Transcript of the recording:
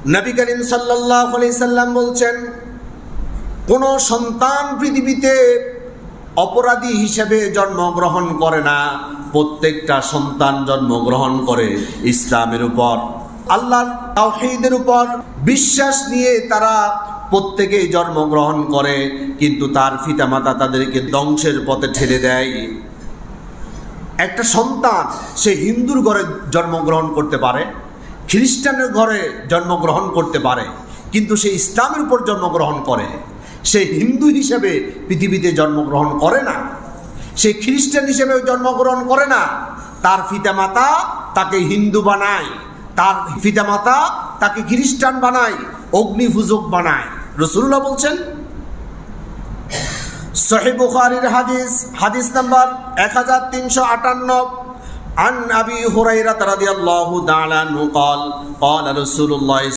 নবী করিম সাল্লাল্লাহু আলাইহি সাল্লাম বলছেন, কোন সন্তান পৃথিবীতে অপরাধী হিসেবে জন্মগ্রহণ করে না। প্রত্যেকটা সন্তান জন্মগ্রহণ করে ইসলামের উপর, আল্লাহর তাওহীদের উপর বিশ্বাস নিয়ে তারা প্রত্যেকেই জন্মগ্রহণ করে, কিন্তু তার পিতামাতা তাদেরকে ধ্বংসের পথে ঠেলে দেয়। একটা সন্তান সে হিন্দুর ঘরে জন্মগ্রহণ করতে পারে, খ্রিস্টানের ঘরে জন্মগ্রহণ করতে পারে, কিন্তু সে ইসলামের উপর জন্মগ্রহণ করে। সে হিন্দু হিসেবে পৃথিবীতে জন্মগ্রহণ করে না, সে খ্রিস্টান হিসেবে জন্মগ্রহণ করে না। তার পিতামাতা তাকে হিন্দু বানায়, তার পিতামাতা তাকে খ্রিস্টান বানায়, অগ্নিপূজক বানায়। রাসূলুল্লাহ বলছেন, সহিহ বুখারীর হাদিস নাম্বার 1358, আন আবি হুরায়রা রাদিয়াল্লাহু তাআলা আনহু قال قال رسول الله